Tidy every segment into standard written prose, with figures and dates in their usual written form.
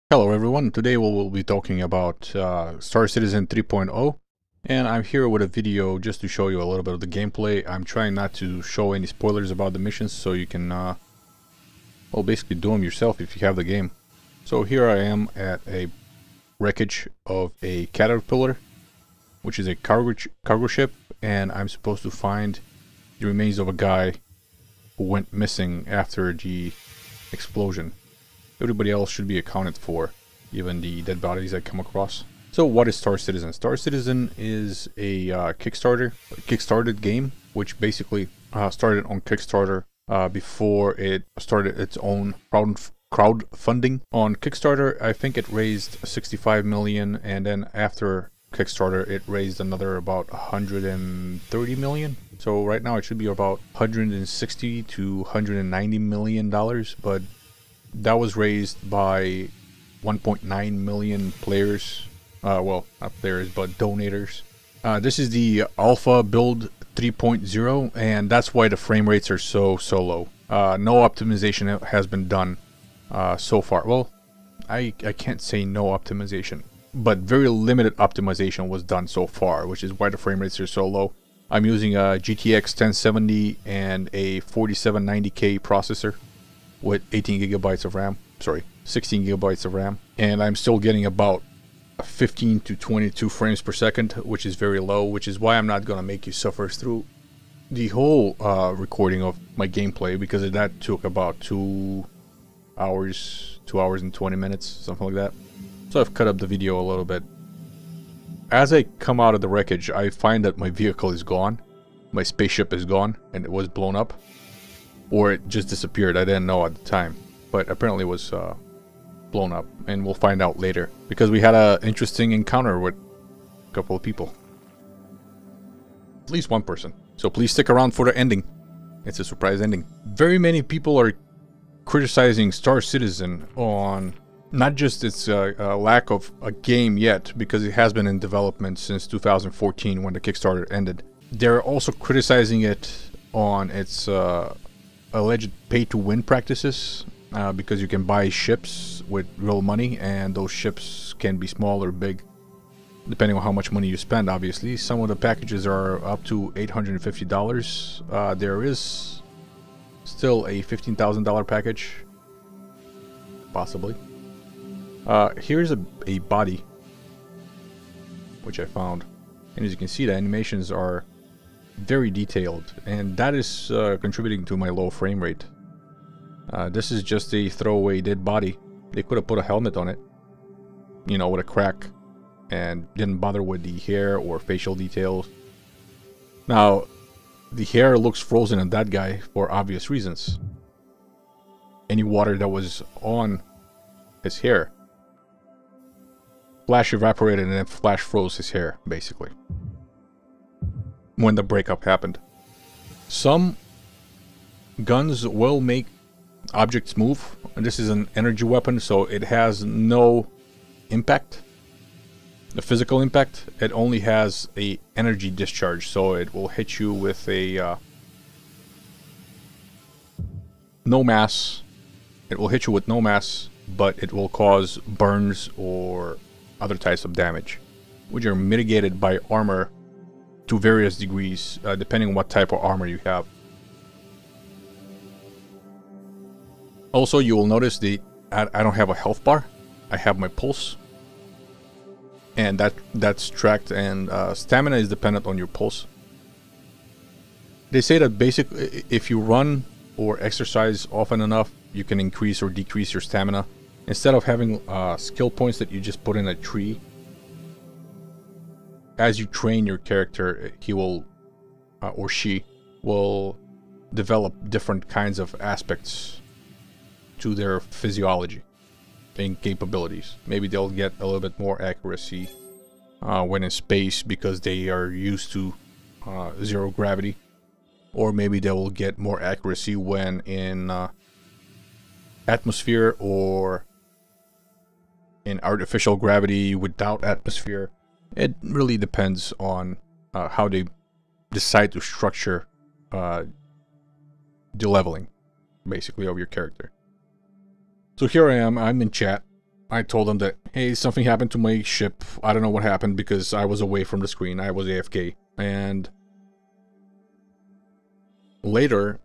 Hello everyone, today we'll be talking about Star Citizen 3.0, and I'm here with a video just to show you a little bit of the gameplay. I'm trying not to show any spoilers about the missions so you can well, basically do them yourself if you have the game. So here I am at a wreckage of a Caterpillar, which is a cargo ship, and I'm supposed to find the remains of a guy who went missing after the explosion. Everybody else should be accounted for, even the dead bodies I come across. So what is Star Citizen? Star Citizen is a kickstarted game, which basically started on Kickstarter before it started its own crowdfunding. On Kickstarter, I think it raised 65 million, and then after Kickstarter, it raised another about 130 million. So right now it should be about 160 to 190 million dollars, but that was raised by 1.9 million players. Well, not players, but donators. This is the alpha build 3.0, and that's why the frame rates are so low. No optimization has been done so far. Well, I can't say no optimization, but very limited optimization was done so far, which is why the frame rates are so low. I'm using a GTX 1070 and a 4790K processor with 18 gigabytes of RAM, sorry, 16 gigabytes of RAM, and I'm still getting about 15 to 22 frames per second, which is very low, which is why I'm not gonna make you suffer through the whole recording of my gameplay, because that took about 2 hours and 20 minutes, something like that. So I've cut up the video a little bit. As I come out of the wreckage, I find that my vehicle is gone, my spaceship is gone, and it was blown up. Or it just disappeared. I didn't know at the time, but apparently it was blown up, and we'll find out later, because we had an interesting encounter with a couple of people, at least one person. So please stick around for the ending. It's a surprise ending. Very many people are criticizing Star Citizen on not just its lack of a game yet, because it has been in development since 2014 when the Kickstarter ended. They're also criticizing it on its alleged pay-to-win practices, because you can buy ships with real money, and those ships can be small or big depending on how much money you spend. Obviously, some of the packages are up to $850. There is still a $15,000 package, possibly. Here's a body which I found, and as you can see, the animations are very detailed, and that is contributing to my low frame rate. This is just a throwaway dead body. They could have put a helmet on it, you know, with a crack, and didn't bother with the hair or facial details. Now, the hair looks frozen on that guy for obvious reasons. Any water that was on his hair flash evaporated, and then flash froze his hair, basically, when the breakup happened. Some guns will make objects move, and this is an energy weapon, so it has no impact, the physical impact. It only has a energy discharge, so it will hit you with a no mass. It will hit you with no mass, but it will cause burns or other types of damage, which are mitigated by armor to various degrees, depending on what type of armor you have. Also, you will notice I don't have a health bar. I have my pulse, and that's tracked, and stamina is dependent on your pulse. They say that basically, if you run or exercise often enough, you can increase or decrease your stamina. Instead of having skill points that you just put in a tree, as you train your character, he will, or she will, develop different kinds of aspects to their physiology and capabilities. Maybe they'll get a little bit more accuracy when in space, because they are used to zero gravity. Or maybe they will get more accuracy when in atmosphere, or in artificial gravity without atmosphere. It really depends on how they decide to structure the leveling, basically, of your character. So here I am, I'm in chat, I told them that, hey, something happened to my ship. I don't know what happened because I was away from the screen. I was AFK. And later,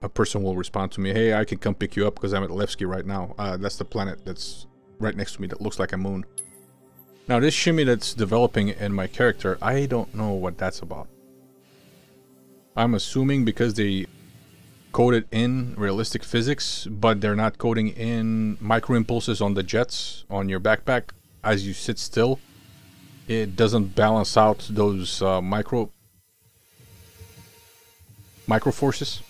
a person will respond to me, hey, I can come pick you up because I'm at Levski right now. That's the planet that's right next to me that looks like a moon. Now, this shimmy that's developing in my character, I don't know what that's about. I'm assuming because they coded in realistic physics, but they're not coding in micro impulses on the jets on your backpack as you sit still. It doesn't balance out those micro forces,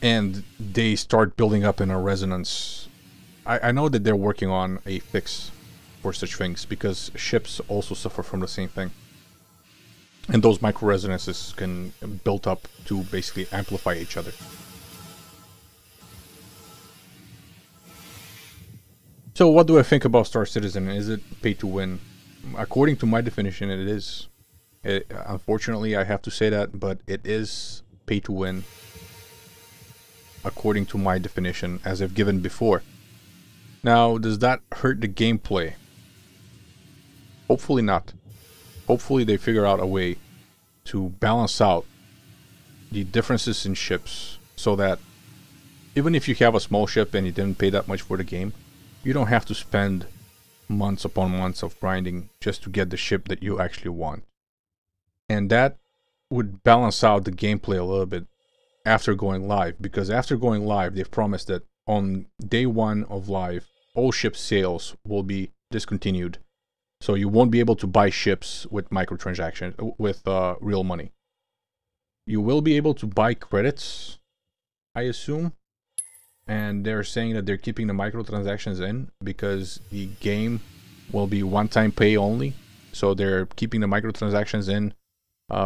and they start building up in a resonance. I know that they're working on a fix for such things because ships also suffer from the same thing. And those micro resonances can build up to basically amplify each other. So what do I think about Star Citizen? Is it pay to win? According to my definition, it is. Unfortunately, I have to say that, but it is pay to win. According to my definition, as I've given before. Now, does that hurt the gameplay? Hopefully not. Hopefully they figure out a way to balance out the differences in ships so that even if you have a small ship and you didn't pay that much for the game, you don't have to spend months upon months of grinding just to get the ship that you actually want. And that would balance out the gameplay a little bit after going live, because after going live, they've promised that on day 1 of live, all ship sales will be discontinued. So you won't be able to buy ships with microtransactions, with real money. You will be able to buy credits, I assume. And they're saying that they're keeping the microtransactions in because the game will be one-time pay only. So they're keeping the microtransactions in,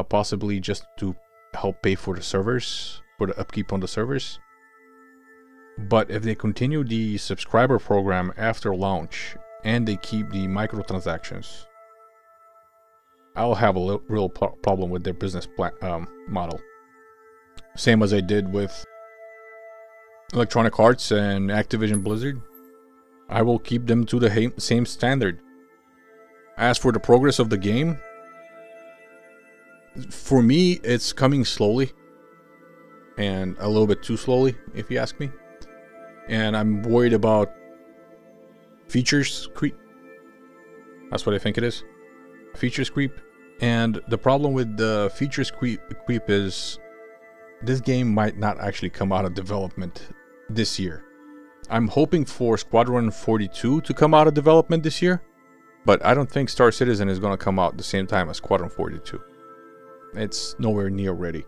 possibly just to help pay for the servers, for the upkeep on the servers. But if they continue the subscriber program after launch and they keep the microtransactions, I'll have a real problem with their business model. Same as I did with Electronic Arts and Activision Blizzard. I will keep them to the same standard. As for the progress of the game, for me, it's coming slowly. And a little bit too slowly, if you ask me. And I'm worried about features creep. That's what I think it is. Features creep. And the problem with the features creep is this game might not actually come out of development this year. I'm hoping for Squadron 42 to come out of development this year, but I don't think Star Citizen is going to come out at the same time as Squadron 42. It's nowhere near ready.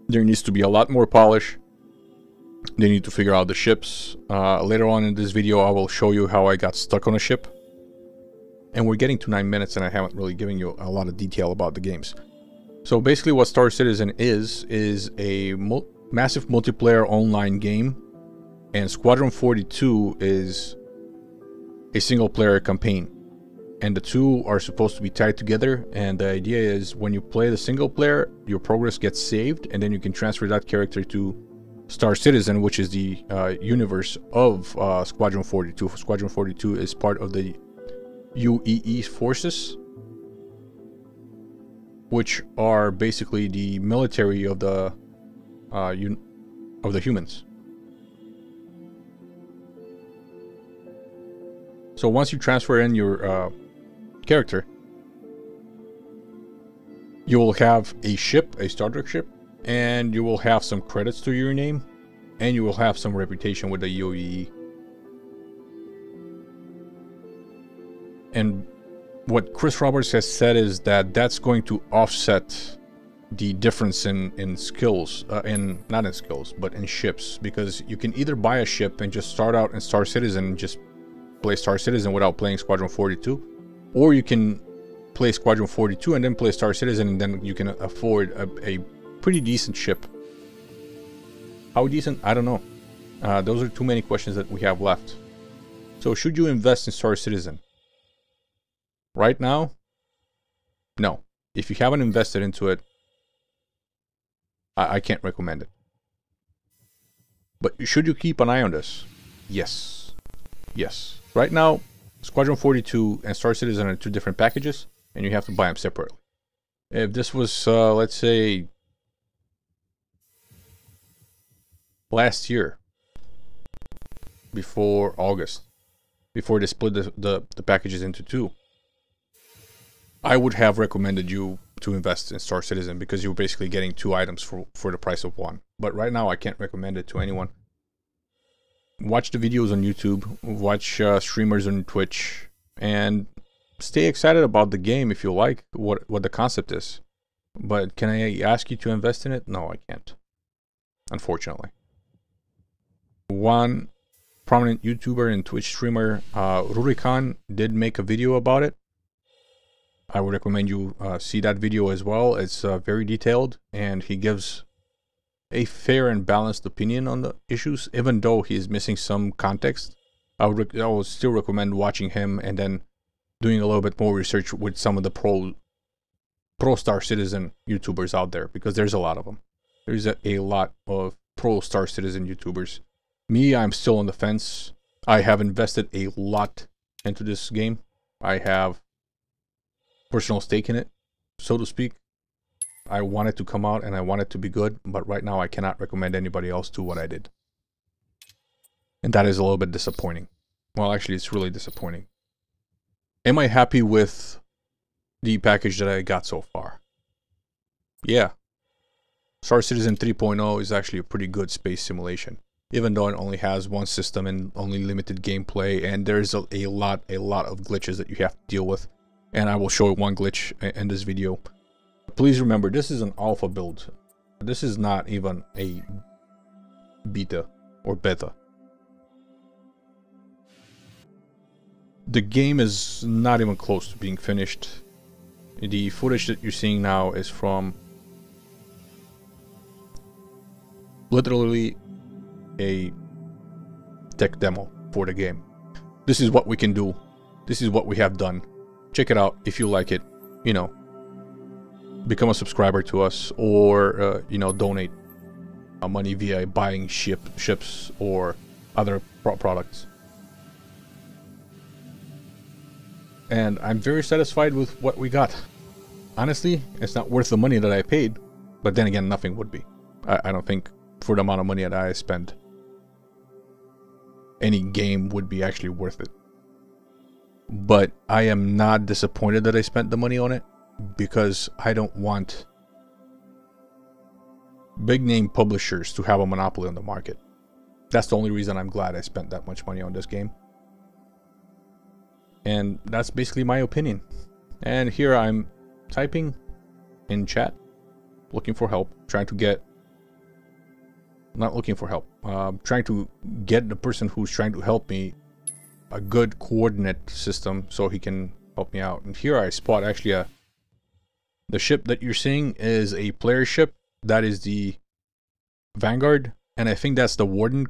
There needs to be a lot more polish. They need to figure out the ships. Later on in this video, I will show you how I got stuck on a ship. And we're getting to 9 minutes and I haven't really given you a lot of detail about the games. So basically what Star Citizen is a massive multiplayer online game. And Squadron 42 is a single player campaign. And the two are supposed to be tied together. And the idea is when you play the single player, your progress gets saved. And then you can transfer that character to Star Citizen, which is the universe of Squadron 42. Squadron 42 is part of the UEE forces, which are basically the military of the humans. So once you transfer in your character, you will have a ship, a Star Trek ship, and you will have some credits to your name, and you will have some reputation with the UEE. And what Chris Roberts has said is that that's going to offset the difference in skills, not in skills, but in ships, because you can either buy a ship and just start out in Star Citizen and just play Star Citizen without playing Squadron 42, or you can play Squadron 42 and then play Star Citizen, and then you can afford a pretty decent ship. How decent? I don't know. Those are too many questions that we have left. So should you invest in Star Citizen? Right now? No. If you haven't invested into it, I can't recommend it. But should you keep an eye on this? Yes. Yes. Right now, Squadron 42 and Star Citizen are two different packages, and you have to buy them separately. If this was, let's say, last year, before August, before they split the packages into two, I would have recommended you to invest in Star Citizen because you're basically getting two items for the price of one. But right now, I can't recommend it to anyone. Watch the videos on YouTube, watch streamers on Twitch, and stay excited about the game if you like what the concept is. But can I ask you to invest in it? No, I can't, unfortunately. One prominent YouTuber and Twitch streamer, Rurikhan, did make a video about it. I would recommend you see that video as well. It's very detailed, and he gives a fair and balanced opinion on the issues, even though he's missing some context. I would still recommend watching him and then doing a little bit more research with some of the pro Star Citizen YouTubers out there, because there's a lot of them. There's a lot of pro Star Citizen YouTubers. Me, I'm still on the fence. I have invested a lot into this game. I have personal stake in it, so to speak. I want it to come out and I want it to be good, but right now I cannot recommend anybody else do what I did. And that is a little bit disappointing. Well, actually, it's really disappointing. Am I happy with the package that I got so far? Yeah. Star Citizen 3.0 is actually a pretty good space simulation, even though it only has one system and only limited gameplay, and there's a lot of glitches that you have to deal with. And I will show one glitch in this video. Please remember, this is an alpha build. This is not even a beta or beta. The game is not even close to being finished. The footage that you're seeing now is from literally a tech demo for the game. This is what we can do. This is what we have done. Check it out if you like it. You know, become a subscriber to us, or you know, donate money via buying ships or other products. And I'm very satisfied with what we got. Honestly, it's not worth the money that I paid, but then again, nothing would be. I don't think for the amount of money that I spend, any game would be actually worth it. But I am not disappointed that I spent the money on it, because I don't want big name publishers to have a monopoly on the market. That's the only reason I'm glad I spent that much money on this game. And that's basically my opinion. And here I'm typing in chat, looking for help, trying to get, not looking for help, trying to get the person who's trying to help me a good coordinate system so he can help me out. And here I spot actually the ship that you're seeing is a player ship. That is the Vanguard, and I think that's the Warden.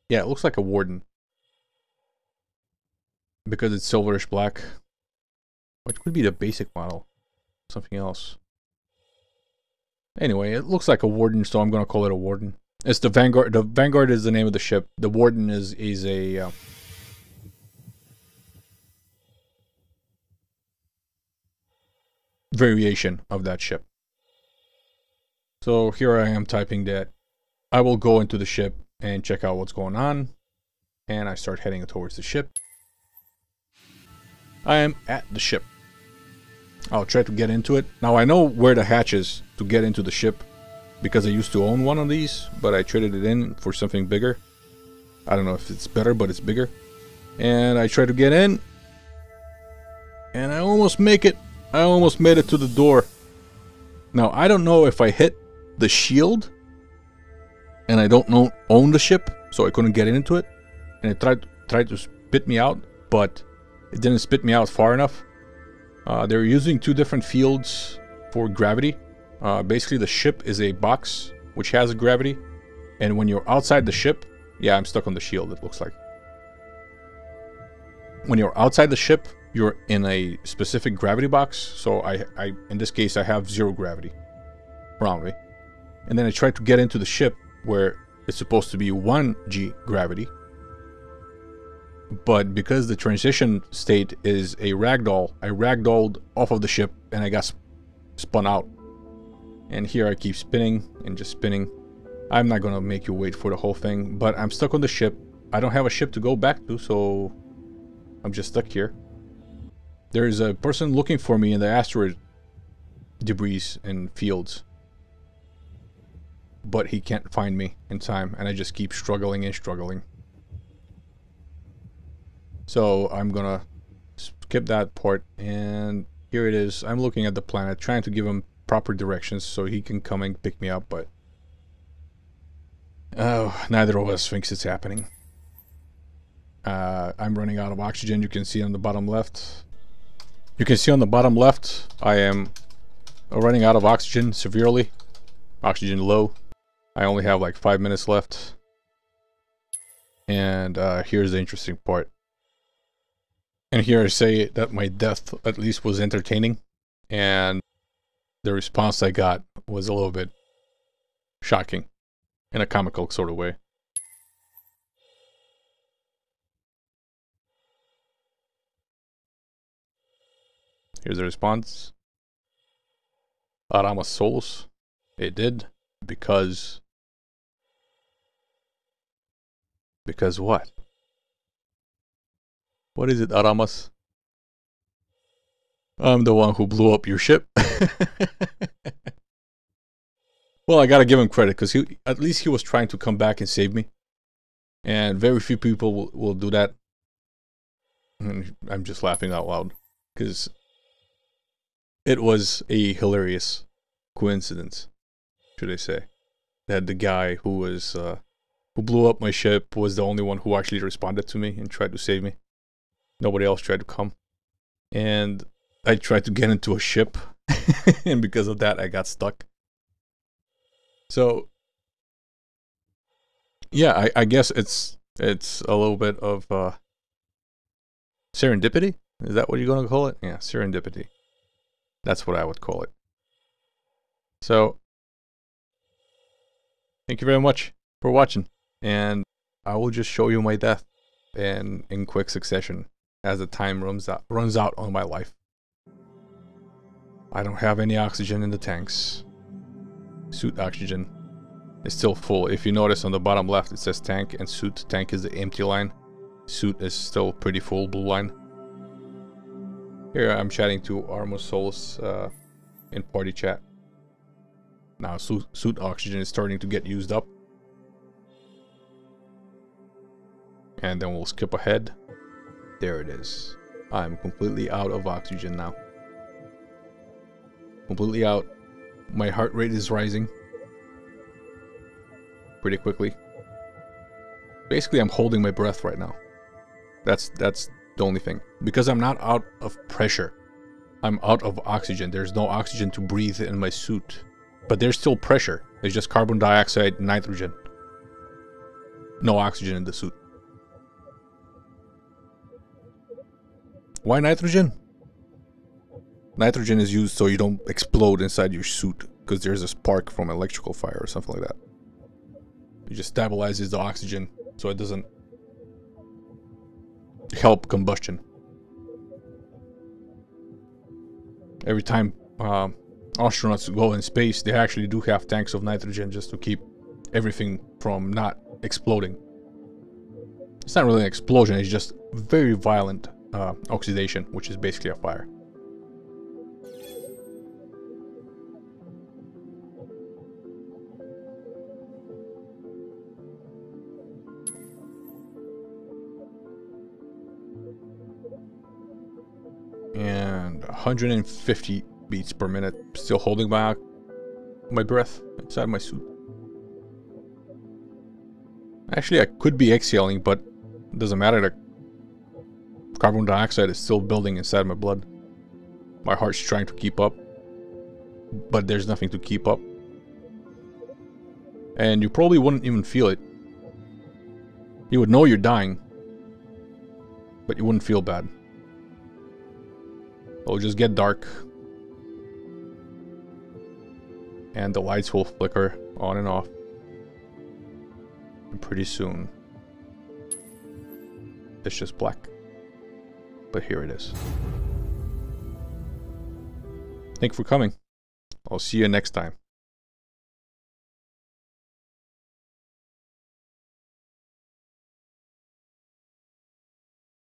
Yeah, it looks like a Warden because it's silverish black. What could be the basic model? Something else. Anyway, it looks like a Warden, so I'm gonna call it a Warden. It's the Vanguard. The Vanguard is the name of the ship. The Warden is a variation of that ship. So here I am typing that. I will go into the ship and check out what's going on. And I start heading towards the ship. I am at the ship. I'll try to get into it. Now I know where the hatch is to get into the ship, because I used to own one of these, but I traded it in for something bigger. I don't know if it's better, but it's bigger. And I try to get in, and I almost make it. I almost made it to the door. Now I don't know if I hit the shield and I don't own the ship, so I couldn't get into it, and it tried to spit me out, but it didn't spit me out far enough. They're using two different fields for gravity. Basically the ship is a box which has gravity, and when you're outside the ship, yeah, I'm stuck on the shield, it looks like. When you're outside the ship, you're in a specific gravity box, so I in this case I have 0 gravity around me. And then I tried to get into the ship where it's supposed to be 1g gravity. But because the transition state is a ragdoll, I ragdolled off of the ship and I got spun out. And here I keep spinning and just spinning. I'm not gonna make you wait for the whole thing, but I'm stuck on the ship. I don't have a ship to go back to, so I'm just stuck here. There's a person looking for me in the asteroid debris and fields, but he can't find me in time, and I just keep struggling and struggling. So I'm gonna skip that part, and here it is. I'm looking at the planet, trying to give him proper directions so he can come and pick me up, but neither of us thinks it's happening. I'm running out of oxygen. You can see on the bottom left. You can see on the bottom left, I am running out of oxygen severely. Oxygen low. I only have like 5 minutes left. And here's the interesting part. And here I say that my death at least was entertaining. And the response I got was a little bit shocking. In a comical sort of way. Here's the response. Aramas Souls. It did. Because what? What is it, Aramas? I'm the one who blew up your ship. Well, I gotta give him credit, because at least he was trying to come back and save me. And very few people will do that. And I'm just laughing out loud, because it was a hilarious coincidence, should I say, that the guy who blew up my ship was the only one who actually responded to me and tried to save me. Nobody else tried to come. And I tried to get into a ship, and because of that, I got stuck. So, yeah, I guess it's a little bit of serendipity? Is that what you're going to call it? Yeah, serendipity. That's what I would call it. So, thank you very much for watching. And I will just show you my death in quick succession as the time runs out on my life. I don't have any oxygen in the tanks. Suit oxygen is still full. If you notice on the bottom left it says tank and suit. Tank is the empty line. Suit is still pretty full, blue line. Here I'm chatting to Armor Souls in party chat. Now suit oxygen is starting to get used up. And then we'll skip ahead. There it is. I'm completely out of oxygen now. Completely out. My heart rate is rising pretty quickly. Basically, I'm holding my breath right now. That's the only thing. Because I'm not out of pressure. I'm out of oxygen. There's no oxygen to breathe in my suit. But there's still pressure. There's just carbon dioxide, nitrogen. No oxygen in the suit. Why nitrogen? Nitrogen is used so you don't explode inside your suit, because there's a spark from electrical fire or something like that. It just stabilizes the oxygen so it doesn't help combustion. Every time astronauts go in space, they actually do have tanks of nitrogen just to keep everything from not exploding. It's not really an explosion, it's just very violent oxidation, which is basically a fire. And 150 beats per minute, still holding my breath inside my suit. Actually, I could be exhaling, but it doesn't matter. The carbon dioxide is still building inside my blood. My heart's trying to keep up, but there's nothing to keep up. And you probably wouldn't even feel it. You would know you're dying, but you wouldn't feel bad. It'll just get dark, and the lights will flicker on and off. And pretty soon, it's just black. But here it is. Thank you for coming. I'll see you next time.